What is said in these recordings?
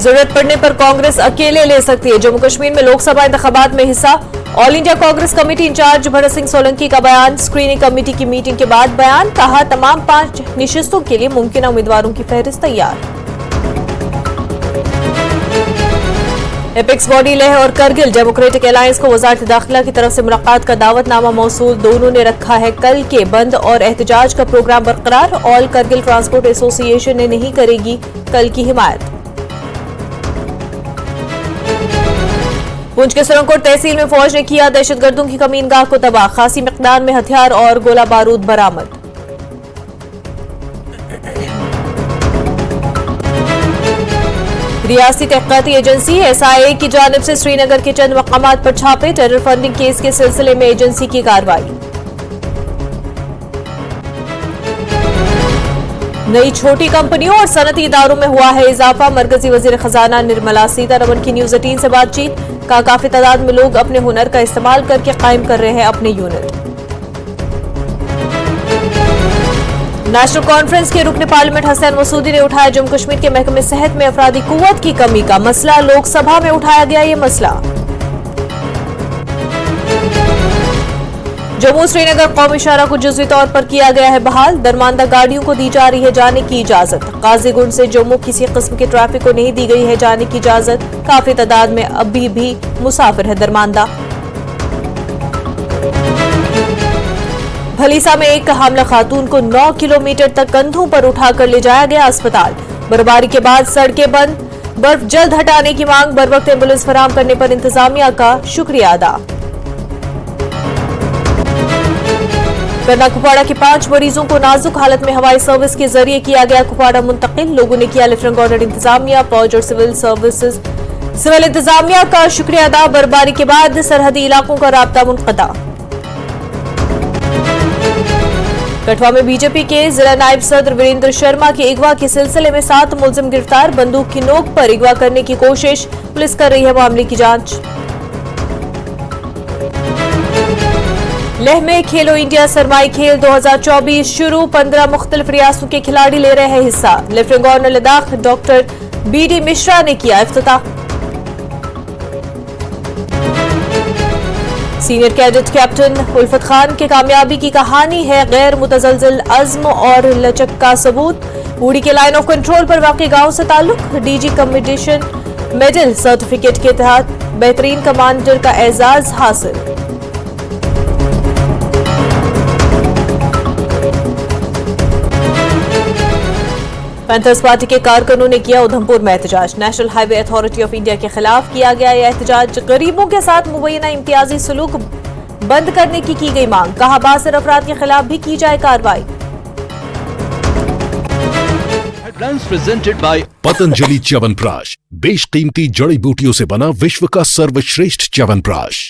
जरूरत पड़ने पर कांग्रेस अकेले ले सकती है। जम्मू कश्मीर में लोकसभा इंतखाबात में हिस्सा। All India Congress committee in charge Bharat Singh Solanki का बयान। स्क्रीनिंग कमेटी की मीटिंग के बाद बयान। कहा, तमाम 5 नशिस्तों के लिए मुमकिन उम्मीदवारों की फहरिस्त तैयार। एपेक्स बॉडी लेह और करगिल डेमोक्रेटिक अलायंस को वजारत दाखिला की तरफ से मुलाकात का दावतनामा मौसूल। दोनों ने रखा है कल के बंद और एहतजाज का प्रोग्राम बरकरार। ऑल करगिल ट्रांसपोर्ट एसोसिएशन ने नहीं करेगी कल की हिमायत। पुंछ के सुरंगकोट तहसील में फौज ने किया दहशतगर्दों की कमीनगाह को तबाह। खासी मिकदार में हथियार और गोला बारूद बरामद। रियासती तहकीकाती एजेंसी एसआईए की जानिब से श्रीनगर के चंद मकामात पर छापे। टेरर फंडिंग केस के सिलसिले में एजेंसी की कार्रवाई। नई छोटी कंपनियों और सनती इदारों में हुआ है इजाफा। मरकजी वजीर खजाना निर्मला सीतारमण की न्यूज 18 से बातचीत। का काफी तादाद में लोग अपने हुनर का इस्तेमाल करके कायम कर रहे हैं अपने यूनिट। नेशनल कॉन्फ्रेंस के रुकन पार्लियामेंट हसन मसूदी ने उठाया जम्मू कश्मीर के महकमे सेहत में अफरादी कुव्वत की कमी का मसला। लोकसभा में उठाया गया ये मसला। जम्मू श्रीनगर कौमी शाहरा को जुज़वी तौर पर किया गया है बहाल। दरमानदा गाड़ियों को दी जा रही है जाने की इजाजत। काजीगुंड से जम्मू किसी किस्म के ट्रैफिक को नहीं दी गई है जाने की इजाजत। काफी तादाद में अभी भी मुसाफिर है दरमानदा। भलीसा में एक हामला खातून को 9 किलोमीटर तक कंधों पर उठाकर ले जाया गया अस्पताल। बर्फबारी के बाद सड़कें बंद। बर्फ जल्द हटाने की मांग। बर वक्त एम्बुलेंस फराहम करने पर इंतजामिया का शुक्रिया अदा। गन्ना कुपवाड़ा के 5 मरीजों को नाजुक हालत में हवाई सर्विस के जरिए किया गया कुपवाड़ा मुंतकिल। लोगों ने किया लेफ्टिनेंट गवर्नर इंतजामिया, फौज और सिविल इंतजामिया का शुक्रिया अदा। बर्फबारी के बाद सरहदी इलाकों का राब्ता मुनक़ता। कठुआ में बीजेपी के जिला नायब सदर वीरेंद्र शर्मा के अगवा के सिलसिले में 7 मुलजिम गिरफ्तार। बंदूक की नोक पर अगवा करने की कोशिश। पुलिस कर रही है मामले की जांच। लेह में खेलो इंडिया सरमाई खेल 2024 शुरू। 15 मुख्तलिफ रियासतों के खिलाड़ी ले रहे हैं हिस्सा। Lieutenant governor Ladakh doctor BD Mishra ने किया इफ्तिताह। सीनियर कैडेट कैप्टन उल्फत खान के कामयाबी की कहानी है गैर मुतजलजिल अज़्म और लचक का सबूत। उड़ी के लाइन ऑफ कंट्रोल पर वाक़ई गांव से ताल्लुक। DG कम्बिनेशन मेडल सर्टिफिकेट के तहत बेहतरीन कमांडर का एजाज हासिल। पैंथर्स पार्टी के कारकुनों ने किया उधमपुर में एहतजाज। National highway authority of India के खिलाफ किया गया यह एहतजाज। गरीबों के साथ मुबैना इम्तियाजी सलूक बंद करने की गई मांग। कहा, बासर अफराद के खिलाफ भी की जाए कार्रवाई। प्रेजेंटेड बाय पतंजलि च्यवनप्राश, बेशकीमती जड़ी बूटियों से बना विश्व का सर्वश्रेष्ठ च्यवनप्राश।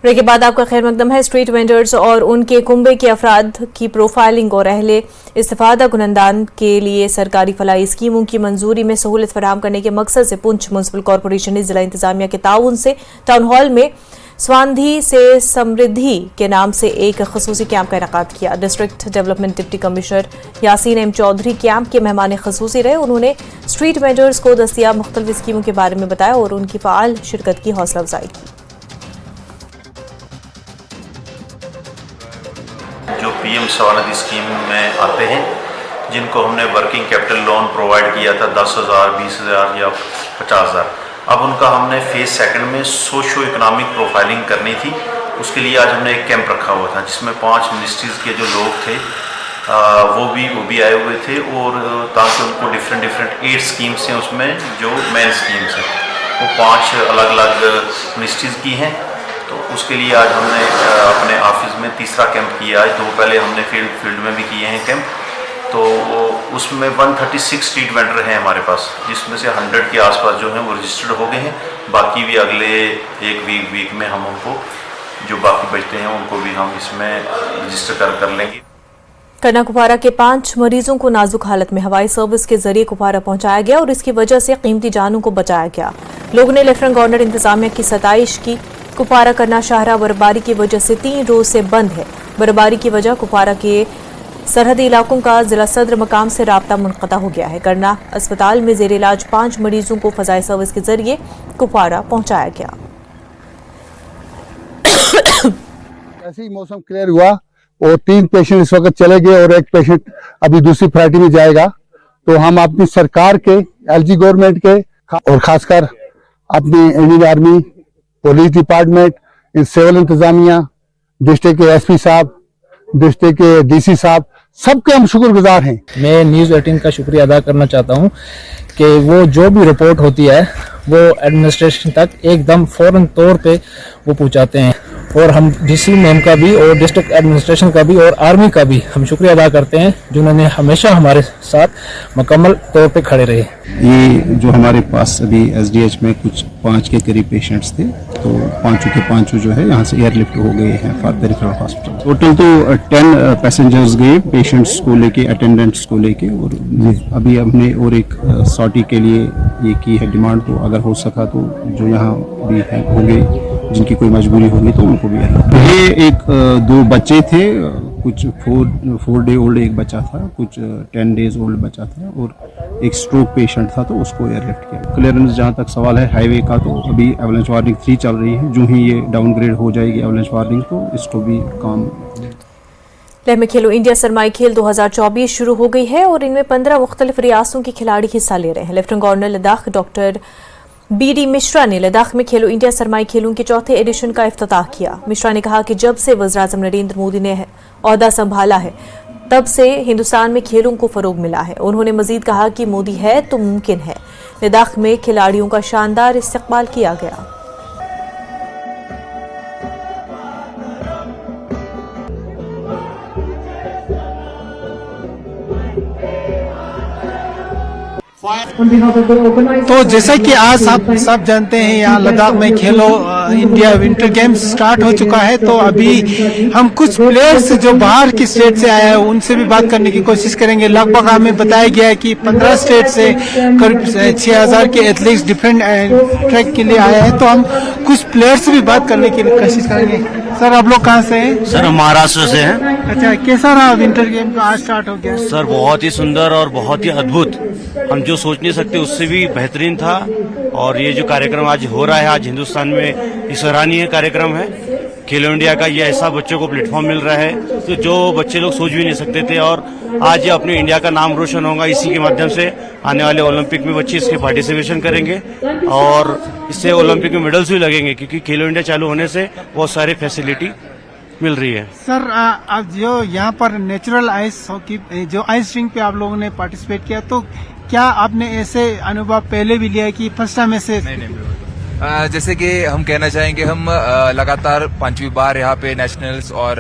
ब्रेक के बाद आपका खैर मकदम है। स्ट्रीट वेंडर्स और उनके कुंबे के अफराद की प्रोफाइलिंग और अहले इस्तिफादा कुनंदान के लिए सरकारी फलाही स्कीमों की मंजूरी में सहूलत फराहम करने के मकसद से पुंछ म्युनिसिपल कॉरपोरेशन ने जिला इंतजामिया के ताउन से टाउन हॉल में स्वांधी से समृद्धि के नाम से एक खसूसी कैंप का इनेकाद किया। District development deputy commissioner Yasin M Chaudhry camp के मेहमान खसूसी रहे। उन्होंने स्ट्रीट वेंडर्स को दस्तियाब मुख्तलिफ स्कीमों के बारे में बताया और उनकी फ़ाल शिरकत की हौसला अफजाई की। जो पीएम स्वानिधि स्कीम में आते हैं, जिनको हमने वर्किंग कैपिटल लोन प्रोवाइड किया था 10,000, 20,000 या 50,000, अब उनका हमने फेज सेकंड में सोशो इकोनॉमिक प्रोफाइलिंग करनी थी। उसके लिए आज हमने एक कैंप रखा हुआ था जिसमें 5 मिनिस्ट्रीज़ के जो लोग थे वो भी आए हुए थे, और ताकि उनको डिफरेंट 8 स्कीम्स हैं उसमें जो मेन स्कीम्स हैं वो 5 अलग अलग मिनिस्ट्रीज़ की हैं। तो उसके लिए आज हमने अपने ऑफिस में तीसरा कैंप किया। आज 2 पहले हमने फील्ड में भी किए हैं कैंप। तो उसमें 136 स्ट्रीट वेंडर हैं हमारे पास, जिसमें से 100 के आसपास जो हैं वो रजिस्टर्ड हो गए हैं। बाकी भी अगले एक वीक में हम उनको जो बाकी बचते हैं उनको भी हम इसमें रजिस्टर कर लेंगे। करना कुपवारा के 5 मरीजों को नाजुक हालत में हवाई सर्विस के जरिए कुपवारा पहुंचाया गया और इसकी वजह से कीमती जानों को बचाया गया। लोगों ने लेफ्टिनेंट गवर्नर इंतजामिया की सताइश की। कुपवारा करना शाहरा बर्फबारी की वजह से 3 रोज से बंद है। बर्फबारी की वजह कुपवारा के सरहदी इलाकों का जिला सदर मकाम से राब्ता मुनक़ता हो गया है। करना अस्पताल में जेर इलाज 5 मरीजों को फ़ज़ाई सर्विस के जरिए कुपवारा पहुंचाया गया। जैसे ही मौसम क्लियर हुआ और 3 पेशेंट इस वक्त चले गए और एक पेशेंट अभी दूसरी प्रायोरिटी में जाएगा। तो हम अपनी सरकार के, एलजी गवर्नमेंट के और खासकर अपनी Indian army, police department, civil इंतजामिया, डिस्ट्रिक्ट के एसपी साहब, डिस्ट्रिक्ट के डीसी साहब, सबके हम शुक्रगुजार हैं। मैं न्यूज़ 18 का शुक्रिया अदा करना चाहता हूं कि वो जो भी रिपोर्ट होती है वो एडमिनिस्ट्रेशन तक एकदम फौरन तौर पे वो पहुंचाते हैं, और हम डीसी मैम का भी और डिस्ट्रिक्ट एडमिनिस्ट्रेशन का भी और आर्मी का भी हम शुक्रिया अदा करते हैं, जिन्होंने हमेशा हमारे साथ मुकम्मल तौर पे खड़े रहे। ये जो हमारे पास अभी एसडीएच में कुछ 5 के करीब पेशेंट्स थे, तो 5 के 5 जो है यहाँ से एयरलिफ्ट हो गए हैं फॉर रेफरल हॉस्पिटल। टोटल तो 10 पैसेंजर्स गए, पेशेंट्स को लेके, अटेंडेंट्स को लेके, और अभी हमने और एक सॉटी के लिए ये की है डिमांड। तो अगर हो सका तो जो यहाँ भी है होंगे, जिनकी कोई मजबूरी होगी तो उनको भी है। ये 2 बच्चे थे, कुछ 4 डे ओल्ड एक बच्चा था, कुछ 10 डेज ओल्ड बच्चा था, और एक स्ट्रोक पेशेंट था, तो उसको एयरलिफ्ट किया। क्लियरेंस जहाँ तक सवाल है हाईवे का, तो अभी एवलांच वार्निंग 3 चल रही है। जो ही ये डाउनग्रेड हो जाएगी एवलांच वार्निंग, तो इसको भी काम। लेह में खेलो इंडिया सरमाई खेल 2024 शुरू हो गई है और इनमें 15 मुख्तलिफ रियासतों के खिलाड़ी हिस्सा ले रहे हैं। Lieutenant governor Ladakh doctor BD Mishra ने लद्दाख में खेलो इंडिया सरमाई खेलों के 4थे एडिशन का इफ्तिताह किया। मिश्रा ने कहा कि जब से वज़ीर-ए-आज़म नरेंद्र मोदी ने ओहदा संभाला है तब से हिंदुस्तान में खेलों को फरोग मिला है। उन्होंने मजीद कहा कि मोदी है तो मुमकिन है। लद्दाख में खिलाड़ियों का शानदार इस्तकबाल किया गया। तो जैसा कि आज आप सब जानते हैं, यहाँ लद्दाख में खेलो इंडिया विंटर गेम्स स्टार्ट हो चुका है। तो अभी हम कुछ प्लेयर्स जो बाहर की स्टेट से आए हैं उनसे भी बात करने की कोशिश करेंगे। लगभग हमें बताया गया है कि 15 स्टेट से करीब 6000 के एथलीट्स डिफरेंट ट्रैक के लिए आए हैं। तो हम कुछ प्लेयर्स से भी बात करने की कोशिश करेंगे। सर, आप लोग कहाँ से हैं? सर, हम महाराष्ट्र से हैं। अच्छा, कैसा रहा विंटर गेम का आज स्टार्ट हो गया? सर, बहुत ही सुंदर और बहुत ही अद्भुत, हम जो सोच नहीं सकते उससे भी बेहतरीन था। और ये जो कार्यक्रम आज हो रहा है, आज हिंदुस्तान में ये सराहनीय कार्यक्रम है। खेलो इंडिया का ये ऐसा बच्चों को प्लेटफॉर्म मिल रहा है तो जो बच्चे लोग सोच भी नहीं सकते थे, और आज ये अपने इंडिया का नाम रोशन होगा। इसी के माध्यम से आने वाले ओलंपिक में बच्चे इसके पार्टिसिपेशन करेंगे और इससे ओलंपिक में मेडल्स भी लगेंगे, क्योंकि खेलो इंडिया चालू होने से बहुत सारी फैसिलिटी मिल रही है। सर, अब जो यहाँ पर नेचुरल आइस हॉकी, जो आइस रिंक पे आप लोगों ने पार्टिसिपेट किया, तो क्या आपने ऐसे अनुभव पहले भी लिया है कि फर्स्ट टाइम ऐसे? जैसे कि हम कहना चाहेंगे, हम लगातार 5वीं बार यहाँ पे नेशनल्स और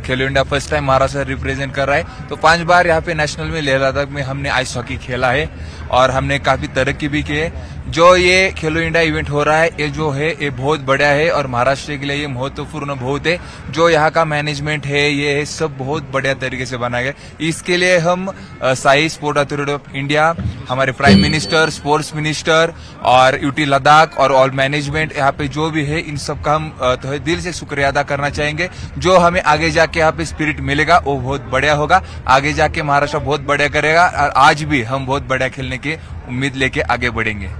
खेलो India first time Maharashtra represent कर रहा है। तो 5 बार यहाँ पे नेशनल में लेह लद्दाख में हमने आइस हॉकी खेला है और हमने काफी तरक्की भी की है। जो ये खेलो इंडिया इवेंट हो रहा है ये जो है ये बहुत बड़ा है और महाराष्ट्र के लिए ये महत्वपूर्ण बहुत है। जो यहाँ का मैनेजमेंट है ये सब बहुत बढ़िया तरीके से बनाया गया। इसके लिए हम Sai sport authority of India, हमारे प्राइम मिनिस्टर, स्पोर्ट्स मिनिस्टर और यूटी लद्दाख और ऑल मैनेजमेंट यहाँ पे जो भी है इन सब का हम तो दिल से शुक्रिया अदा करना चाहेंगे। जो हमें आगे जाके यहाँ पे स्पिरिट मिलेगा वो बहुत बढ़िया होगा। आगे जाके महाराष्ट्र बहुत बढ़िया करेगा और आज भी हम बहुत बढ़िया खेलने की उम्मीद लेके आगे बढ़ेंगे।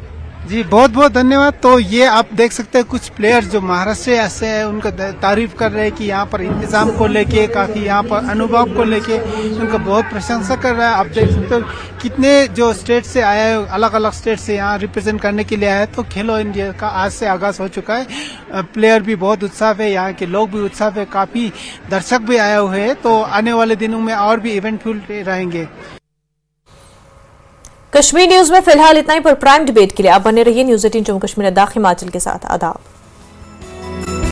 जी बहुत बहुत धन्यवाद। तो ये आप देख सकते हैं कुछ प्लेयर्स जो महाराष्ट्र ऐसे हैं उनका तारीफ कर रहे हैं कि यहाँ पर इंतजाम को लेके, काफी यहाँ पर अनुभव को लेके उनका बहुत प्रशंसा कर रहा है। आप देख सकते हो कितने जो स्टेट से आया है, अलग अलग स्टेट से यहाँ रिप्रेजेंट करने के लिए आया है। तो खेलो इंडिया का आज से आगाज हो चुका है। प्लेयर भी बहुत उत्साह है, यहाँ के लोग भी उत्साह है, काफी दर्शक भी आए हुए हैं। तो आने वाले दिनों में और भी इवेंटफुल रहेंगे। कश्मीर न्यूज में फिलहाल इतना ही, पर प्राइम डिबेट के लिए आप बने रहिए न्यूज 18 जम्मू कश्मीर लद्दाख हिमाचल के साथ। आदाब।